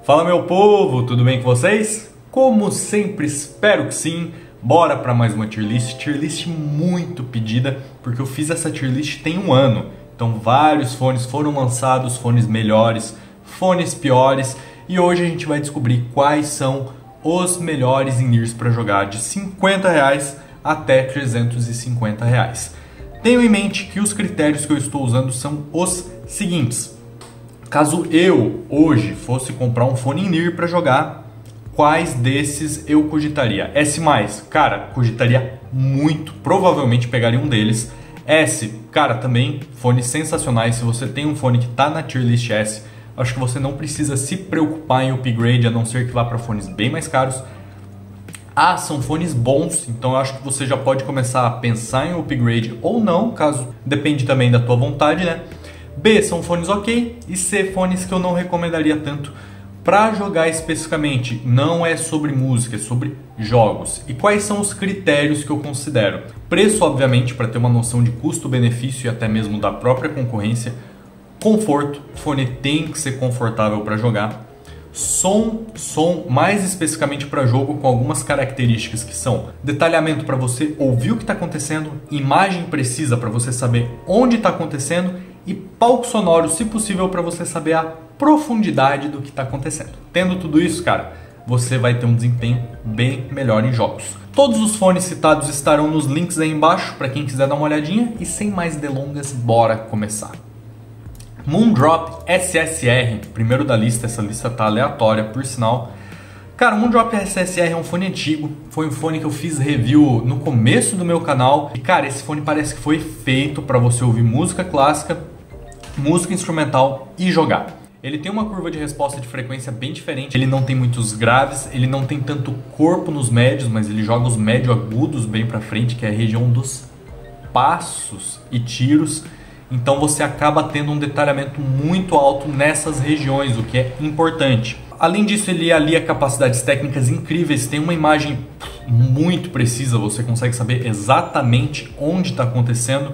Fala meu povo, tudo bem com vocês? Como sempre, espero que sim. Bora para mais uma tier list muito pedida, porque eu fiz essa tier list tem um ano. Então vários fones foram lançados, fones melhores, fones piores, e hoje a gente vai descobrir quais são os melhores in-ears para jogar de R$50 até R$350. Tenho em mente que os critérios que eu estou usando são os seguintes. Caso eu, hoje, fosse comprar um fone in-ear para jogar, quais desses eu cogitaria? S+, cara, cogitaria muito, provavelmente pegaria um deles. S, cara, também, fones sensacionais. Se você tem um fone que está na tier list S, acho que você não precisa se preocupar em upgrade, a não ser que vá para fones bem mais caros. A, são fones bons, então eu acho que você já pode começar a pensar em upgrade ou não, caso depende também da tua vontade, né? B, são fones ok, e C, fones que eu não recomendaria tanto para jogar especificamente. Não é sobre música, é sobre jogos. E quais são os critérios que eu considero? Preço, obviamente, para ter uma noção de custo-benefício e até mesmo da própria concorrência. Conforto, o fone tem que ser confortável para jogar. Som mais especificamente para jogo, com algumas características que são detalhamento para você ouvir o que está acontecendo, imagem precisa para você saber onde está acontecendo e palco sonoro, se possível, para você saber a profundidade do que está acontecendo. Tendo tudo isso, cara, você vai ter um desempenho bem melhor em jogos. Todos os fones citados estarão nos links aí embaixo para quem quiser dar uma olhadinha, e sem mais delongas, bora começar. Moondrop SSR, primeiro da lista. Essa lista tá aleatória, por sinal. Cara, o Moondrop SSR é um fone antigo, foi um fone que eu fiz review no começo do meu canal. E cara, esse fone parece que foi feito para você ouvir música clássica, música instrumental e jogar. Ele tem uma curva de resposta de frequência bem diferente, ele não tem muitos graves, ele não tem tanto corpo nos médios, mas ele joga os médio agudos bem pra frente, que é a região dos passos e tiros. Então você acaba tendo um detalhamento muito alto nessas regiões, o que é importante. Além disso, ele alia capacidades técnicas incríveis, tem uma imagem muito precisa, você consegue saber exatamente onde está acontecendo,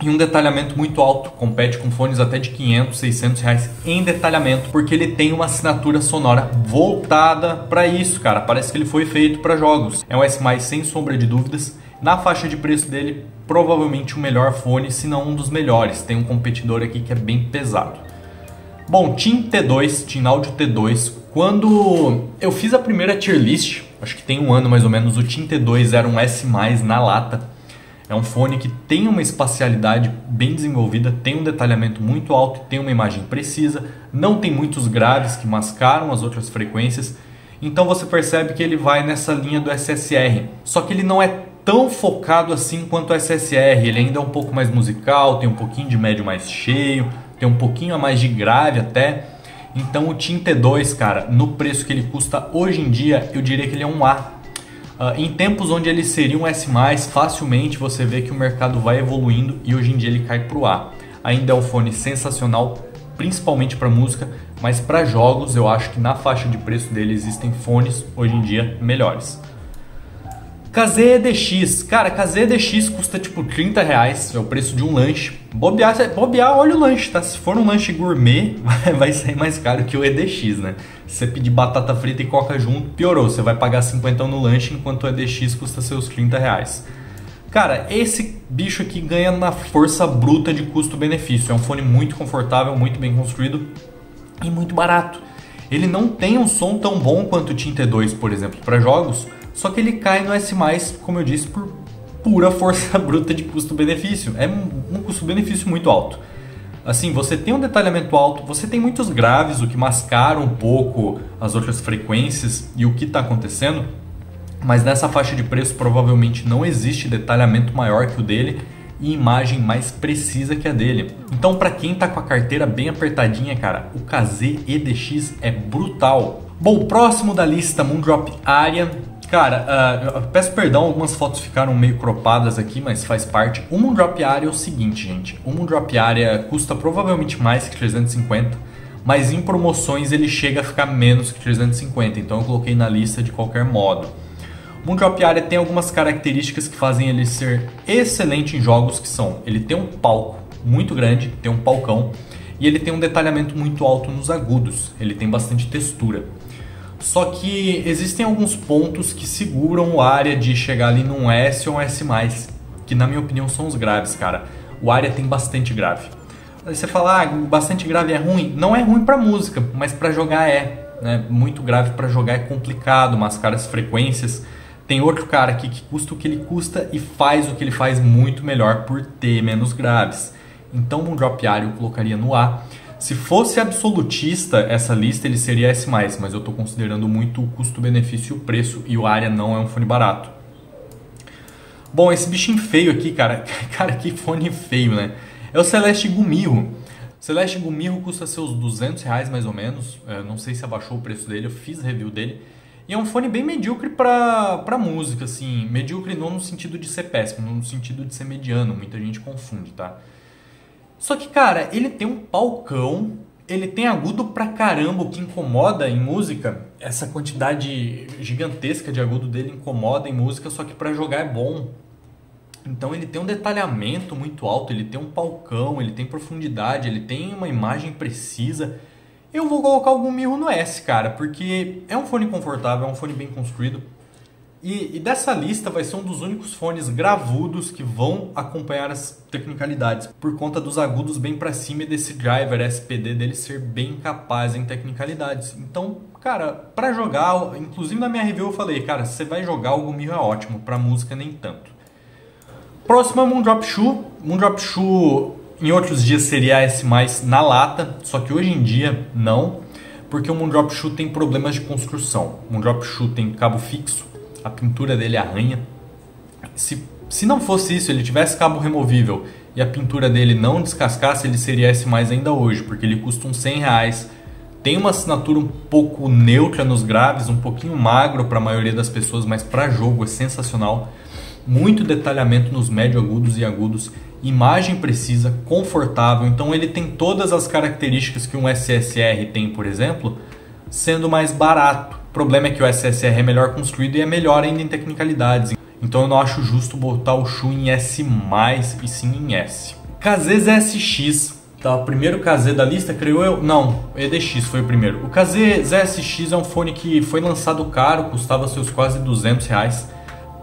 e um detalhamento muito alto, compete com fones até de R$500, R$600 em detalhamento, porque ele tem uma assinatura sonora voltada para isso, cara. Parece que ele foi feito para jogos. É um S+, sem sombra de dúvidas. Na faixa de preço dele, provavelmente o melhor fone, se não um dos melhores. Tem um competidor aqui que é bem pesado. Bom, Team T2, Team Audio T2. Quando eu fiz a primeira tier list, acho que tem um ano mais ou menos, o Team T2 era um S+, na lata. É um fone que tem uma espacialidade bem desenvolvida, tem um detalhamento muito alto, tem uma imagem precisa, não tem muitos graves que mascaram as outras frequências. Então você percebe que ele vai nessa linha do SSR. Só que ele não é tão focado assim quanto o SSR, ele ainda é um pouco mais musical, tem um pouquinho de médio mais cheio, tem um pouquinho a mais de grave até. Então o Team T2, cara, no preço que ele custa hoje em dia, eu diria que ele é um A. Em tempos onde ele seria um S+, facilmente você vê que o mercado vai evoluindo e hoje em dia ele cai para o A. Ainda é um fone sensacional, principalmente para música, mas para jogos eu acho que na faixa de preço dele existem fones hoje em dia melhores. KZ-EDX, cara, KZ-EDX custa tipo R$30, é o preço de um lanche. Bobear, olha o lanche, tá? Se for um lanche gourmet, vai sair mais caro que o EDX, né? Se você pedir batata frita e coca junto, piorou, você vai pagar 50 no lanche, enquanto o EDX custa seus R$30. Cara, esse bicho aqui ganha na força bruta de custo-benefício. É um fone muito confortável, muito bem construído e muito barato. Ele não tem um som tão bom quanto o Team T2, por exemplo, para jogos, só que ele cai no S+, como eu disse, por pura força bruta de custo-benefício. É um custo-benefício muito alto. Assim, você tem um detalhamento alto, você tem muitos graves, o que mascara um pouco as outras frequências e o que está acontecendo, mas nessa faixa de preço provavelmente não existe detalhamento maior que o dele e imagem mais precisa que a dele. Então, para quem tá com a carteira bem apertadinha, cara, o KZ-EDX é brutal. Bom, o próximo da lista, Moondrop Aria. Cara, eu peço perdão, algumas fotos ficaram meio cropadas aqui, mas faz parte. O Moondrop Aria é o seguinte, gente. O Moondrop Aria custa provavelmente mais que 350, mas em promoções ele chega a ficar menos que 350, então eu coloquei na lista de qualquer modo. O Moondrop Aria tem algumas características que fazem ele ser excelente em jogos, que são: ele tem um palco muito grande, tem um palcão, e ele tem um detalhamento muito alto nos agudos, ele tem bastante textura. Só que existem alguns pontos que seguram o Aria de chegar ali num S ou um S+, que na minha opinião são os graves, cara. O Aria tem bastante grave. Aí você fala, bastante grave é ruim? Não é ruim pra música, mas pra jogar é, né? Muito grave pra jogar é complicado, mascarar as frequências. Tem outro cara aqui que custa o que ele custa e faz o que ele faz muito melhor por ter menos graves. Então o Moondrop Aria eu colocaria no A. Se fosse absolutista essa lista, ele seria S+, mas eu estou considerando muito o custo-benefício e o preço, e o Aria não é um fone barato. Bom, esse bichinho feio aqui, cara, que fone feio, né? É o Celeste Gumirro. O Celeste Gumirro custa seus R$200 mais ou menos, não sei se abaixou o preço dele, eu fiz review dele. E é um fone bem medíocre pra música, assim, medíocre não no sentido de ser péssimo, no sentido de ser mediano, muita gente confunde, tá? Só que, cara, ele tem um palcão, ele tem agudo pra caramba, o que incomoda em música. Essa quantidade gigantesca de agudo dele incomoda em música, só que pra jogar é bom. Então ele tem um detalhamento muito alto, ele tem um palcão, ele tem profundidade, ele tem uma imagem precisa. Eu vou colocar o Gumirro no S, cara, porque é um fone confortável, é um fone bem construído. E dessa lista vai ser um dos únicos fones gravudos que vão acompanhar as tecnicalidades, por conta dos agudos bem para cima e desse driver SPD dele ser bem capaz em tecnicalidades. Então, cara, para jogar, inclusive na minha review eu falei, cara, se você vai jogar o Gumirro é ótimo, para música nem tanto. Próximo é o Moondrop Shoe. Moondrop Shoe em outros dias seria S+, na lata, só que hoje em dia não, porque o Moondrop Shoe tem problemas de construção. O Moondrop Shoe tem cabo fixo, a pintura dele arranha. Se não fosse isso, ele tivesse cabo removível e a pintura dele não descascasse, ele seria S+, ainda hoje, porque ele custa uns R$100. Tem uma assinatura um pouco neutra nos graves, um pouquinho magro para a maioria das pessoas, mas para jogo é sensacional. Muito detalhamento nos médio agudos e agudos, imagem precisa, confortável. Então ele tem todas as características que um SSR tem, por exemplo, sendo mais barato. O problema é que o SSR é melhor construído e é melhor ainda em tecnicalidades. Então eu não acho justo botar o Shoe em S+, e sim em S. KZ ZSX, tá? O primeiro KZ da lista, creio eu. Não, EDX foi o primeiro. O KZ ZSX é um fone que foi lançado caro, custava seus quase R$200.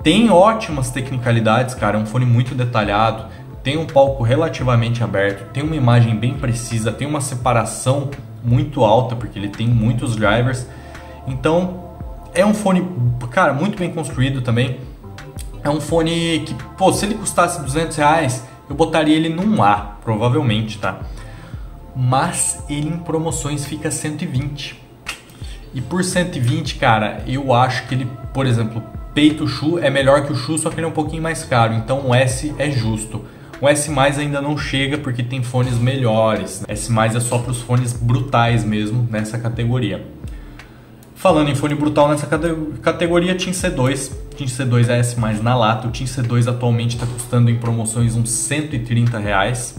Tem ótimas tecnicalidades, cara. É um fone muito detalhado. Tem um palco relativamente aberto, tem uma imagem bem precisa, tem uma separação muito alta, porque ele tem muitos drivers. Então, é um fone, cara, muito bem construído também. É um fone que, pô, se ele custasse R$200, eu botaria ele num A, provavelmente, tá? Mas ele em promoções fica 120. E por 120, cara, eu acho que ele, por exemplo, peito Shoe é melhor que o Shoe, só que ele é um pouquinho mais caro. Então o S é justo. O S+, ainda não chega porque tem fones melhores. S+, é só para os fones brutais mesmo nessa categoria. Falando em fone brutal nessa categoria, Team C2. Team C2 é S+, na lata. O Team C2 atualmente está custando em promoções uns R$130.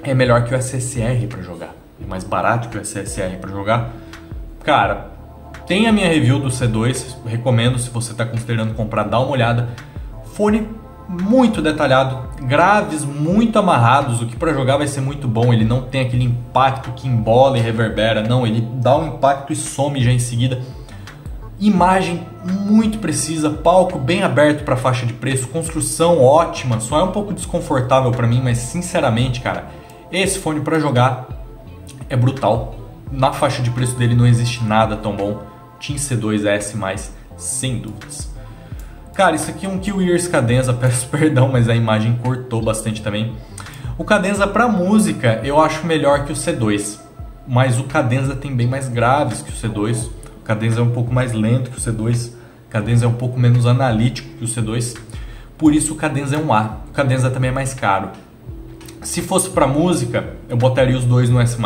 É melhor que o SSR para jogar. É mais barato que o SSR para jogar. Cara, tem a minha review do C2. Recomendo, se você está considerando comprar, dá uma olhada. Fone muito detalhado, graves muito amarrados, o que para jogar vai ser muito bom. Ele não tem aquele impacto que embola e reverbera, não, ele dá um impacto e some já em seguida. Imagem muito precisa, palco bem aberto para faixa de preço, construção ótima, só é um pouco desconfortável para mim, mas sinceramente, cara, esse fone para jogar é brutal. Na faixa de preço dele não existe nada tão bom. Team C2 S+, sem dúvidas. Cara, isso aqui é um Kill Ears Cadenza, peço perdão, mas a imagem cortou bastante também. O Cadenza para música eu acho melhor que o C2, mas o Cadenza tem bem mais graves que o C2. O Cadenza é um pouco mais lento que o C2, o Cadenza é um pouco menos analítico que o C2, por isso o Cadenza é um A. O Cadenza também é mais caro. Se fosse para música, eu botaria os dois no S+,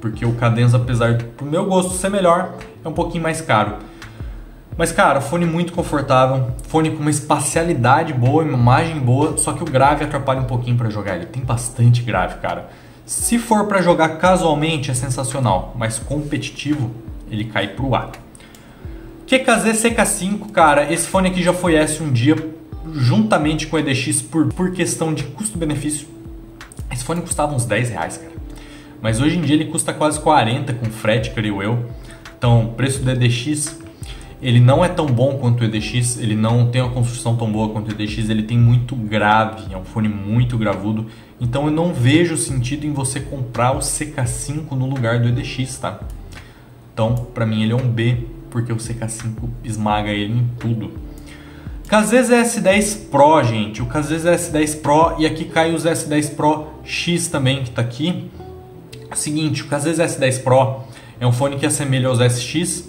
porque o Cadenza, apesar do meu gosto ser melhor, é um pouquinho mais caro. Mas, cara, fone muito confortável, fone com uma espacialidade boa, uma imagem boa, só que o grave atrapalha um pouquinho para jogar. Ele tem bastante grave, cara. Se for para jogar casualmente, é sensacional, mas competitivo, ele cai pro A. QKZ CK5, cara, esse fone aqui já foi S um dia, juntamente com o EDX, por questão de custo-benefício. Esse fone custava uns R$10, cara. mas hoje em dia ele custa quase 40 com frete, creio eu. Então, o preço do EDX, ele não é tão bom quanto o EDX, ele não tem uma construção tão boa quanto o EDX, ele tem muito grave, é um fone muito gravudo, então eu não vejo sentido em você comprar o CK5 no lugar do EDX, tá? Então, pra mim ele é um B, porque o CK5 esmaga ele em tudo. Kazes S10 Pro, gente, o Kazes S10 Pro, e aqui cai os S10 Pro X também, que tá aqui. É o seguinte, o Kazes S10 Pro é um fone que assemelha aos SX,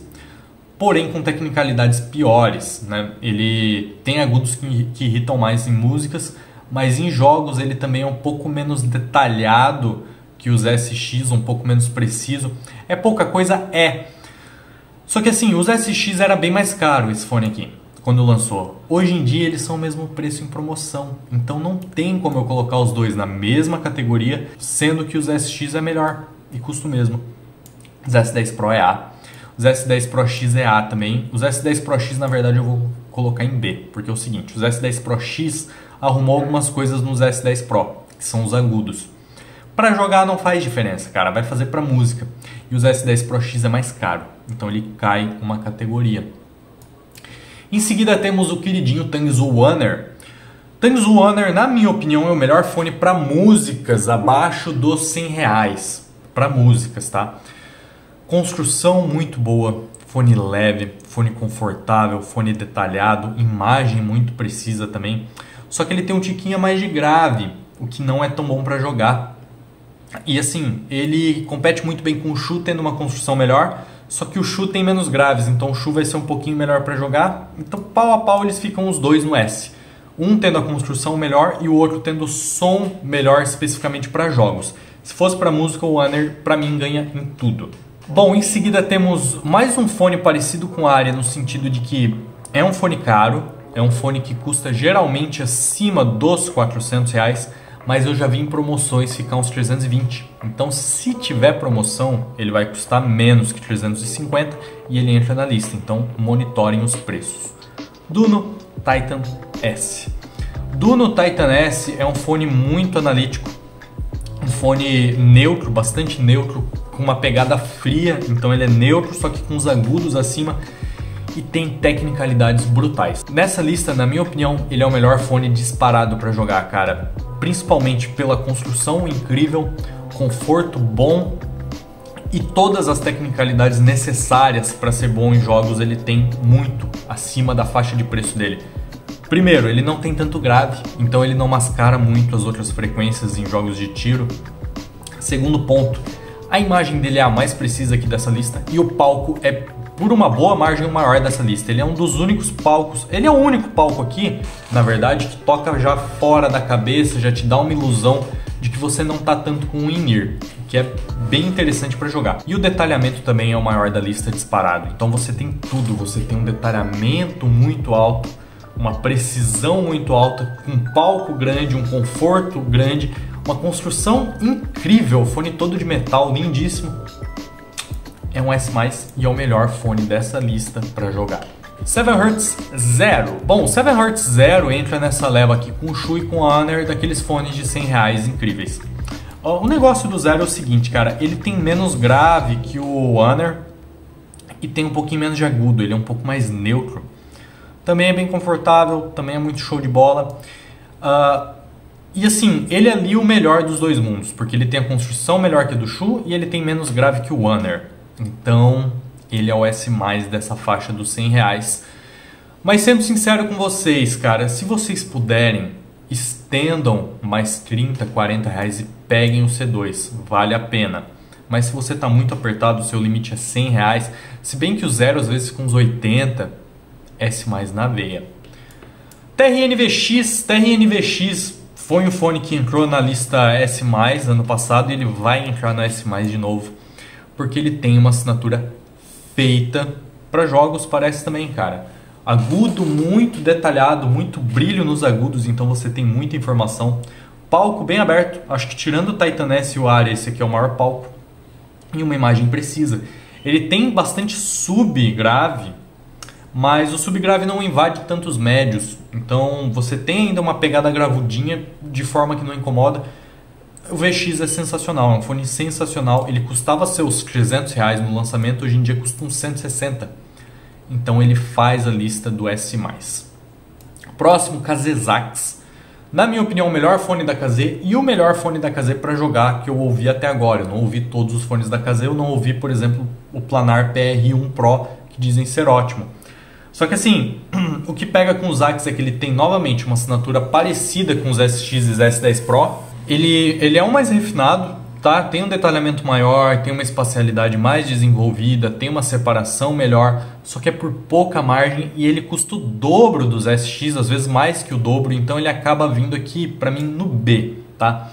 porém com tecnicalidades piores, né? Ele tem agudos que irritam mais em músicas, mas em jogos ele também é um pouco menos detalhado que os SX, um pouco menos preciso. É pouca coisa? É. Só que assim, os SX era bem mais caro esse fone aqui, quando lançou. Hoje em dia eles são o mesmo preço em promoção, então não tem como eu colocar os dois na mesma categoria, sendo que os SX é melhor e custa o mesmo. Os S10 Pro é A, os S10 Pro X é A também. Os S10 Pro X na verdade eu vou colocar em B, porque é o seguinte, os S10 Pro X arrumou algumas coisas nos S10 Pro, que são os agudos. Para jogar não faz diferença, cara, vai fazer para música. E os S10 Pro X é mais caro, então ele cai uma categoria. Em seguida temos o queridinho Tangsu Honor. Tangsu Honor, na minha opinião, é o melhor fone para músicas abaixo dos R$100. Para músicas, tá? Construção muito boa, fone leve, fone confortável, fone detalhado, imagem muito precisa também. Só que ele tem um tiquinho a mais de grave, o que não é tão bom para jogar. E assim, ele compete muito bem com o Shu, tendo uma construção melhor. Só que o Shu tem menos graves, então o Shu vai ser um pouquinho melhor para jogar. Então pau a pau eles ficam os dois no S. Um tendo a construção melhor e o outro tendo o som melhor especificamente para jogos. Se fosse para música, o Honor para mim ganha em tudo. Bom, em seguida temos mais um fone parecido com a Aria no sentido de que é um fone caro. É um fone que custa geralmente acima dos R$400. Mas eu já vi em promoções ficar uns 320. Então, se tiver promoção, ele vai custar menos que 350 e ele entra na lista. Então, monitorem os preços. Duno Titan S. Duno Titan S é um fone muito analítico. Um fone neutro, bastante neutro, com uma pegada fria. Então, ele é neutro, só que com os agudos acima. E tem tecnicalidades brutais. Nessa lista, na minha opinião, ele é o melhor fone disparado para jogar, cara. Principalmente pela construção incrível, conforto bom e todas as tecnicalidades necessárias para ser bom em jogos ele tem muito acima da faixa de preço dele. Primeiro, ele não tem tanto grave, então ele não mascara muito as outras frequências em jogos de tiro. Segundo ponto, a imagem dele é a mais precisa aqui dessa lista e o palco é por uma boa margem o maior dessa lista. Ele é um dos únicos palcos, ele é o único palco aqui, na verdade, que toca já fora da cabeça, já te dá uma ilusão de que você não tá tanto com o in-ear, que é bem interessante para jogar. E o detalhamento também é o maior da lista disparado. Então você tem tudo, você tem um detalhamento muito alto, uma precisão muito alta, um palco grande, um conforto grande, uma construção incrível, fone todo de metal, lindíssimo. É um S+, e é o melhor fone dessa lista para jogar. 7Hz Zero. Bom, o 7Hz Zero entra nessa leva aqui com o Shu e com o Honor, daqueles fones de R$100 incríveis. O negócio do Zero é o seguinte, cara, ele tem menos grave que o Honor e tem um pouquinho menos de agudo, ele é um pouco mais neutro. Também é bem confortável, também é muito show de bola. E assim, ele é ali o melhor dos dois mundos, porque ele tem a construção melhor que a do Shu e ele tem menos grave que o Honor. Então, ele é o S+, dessa faixa dos R$100. Mas sendo sincero com vocês, cara, se vocês puderem, estendam mais 30, 40 reais e peguem o C2, vale a pena. Mas se você está muito apertado, o seu limite é R$100, se bem que o Zero às vezes com uns 80, S+, na veia. TRNVX foi um fone que entrou na lista S+, ano passado, e ele vai entrar no S+, de novo. Porque ele tem uma assinatura feita para jogos, parece também, cara. Agudo, muito detalhado, muito brilho nos agudos, então você tem muita informação. Palco bem aberto, acho que tirando o Titan S e o Aria, esse aqui é o maior palco. E uma imagem precisa. Ele tem bastante subgrave, mas o subgrave não invade tantos médios. Então você tem ainda uma pegada gravudinha de forma que não incomoda. O VX é sensacional, é um fone sensacional. Ele custava seus R$300 no lançamento, hoje em dia custa uns 160. Então ele faz a lista do S+. Próximo, KZ-Zax. Na minha opinião, o melhor fone da KZ e o melhor fone da KZ para jogar que eu ouvi até agora. Eu não ouvi todos os fones da KZ, eu não ouvi, por exemplo, o Planar PR1 Pro, que dizem ser ótimo. Só que assim, o que pega com o Zax é que ele tem novamente uma assinatura parecida com os SX e S10 Pro. Ele é um mais refinado, tá? Tem um detalhamento maior, tem uma espacialidade mais desenvolvida, tem uma separação melhor, só que é por pouca margem e ele custa o dobro dos SX, às vezes mais que o dobro, então ele acaba vindo aqui para mim no B, tá?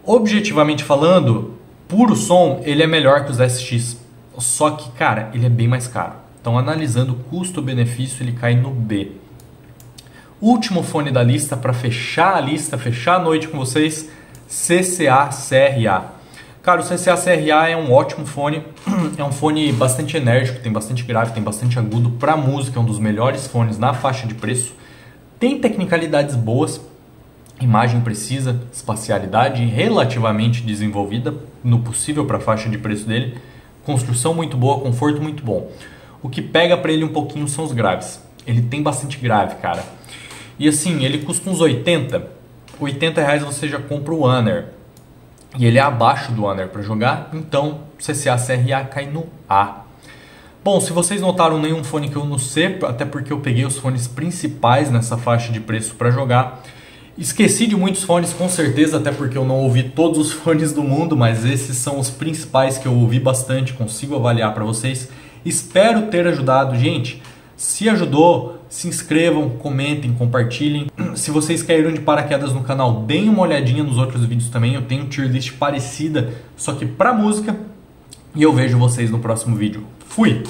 Objetivamente falando, puro som, ele é melhor que os SX, só que, cara, ele é bem mais caro. Então, analisando custo-benefício, ele cai no B. Último fone da lista para fechar a lista, fechar a noite com vocês, CCA-CRA. Cara, o CCA-CRA é um ótimo fone, é um fone bastante enérgico, tem bastante grave, tem bastante agudo, para música é um dos melhores fones na faixa de preço, tem tecnicalidades boas, imagem precisa, espacialidade relativamente desenvolvida, no possível para a faixa de preço dele, construção muito boa, conforto muito bom. O que pega para ele um pouquinho são os graves, ele tem bastante grave, cara. E assim, ele custa uns 80 reais você já compra o Honor. E ele é abaixo do Honor para jogar, então CCA-CRA cai no A. Bom, se vocês notaram nenhum fone que eu no C, até porque eu peguei os fones principais nessa faixa de preço para jogar. Esqueci de muitos fones com certeza, até porque eu não ouvi todos os fones do mundo, mas esses são os principais que eu ouvi bastante, consigo avaliar para vocês. Espero ter ajudado, gente. Se ajudou, se inscrevam, comentem, compartilhem. Se vocês caíram de paraquedas no canal, deem uma olhadinha nos outros vídeos também. Eu tenho tier list parecida, só que para música. E eu vejo vocês no próximo vídeo. Fui!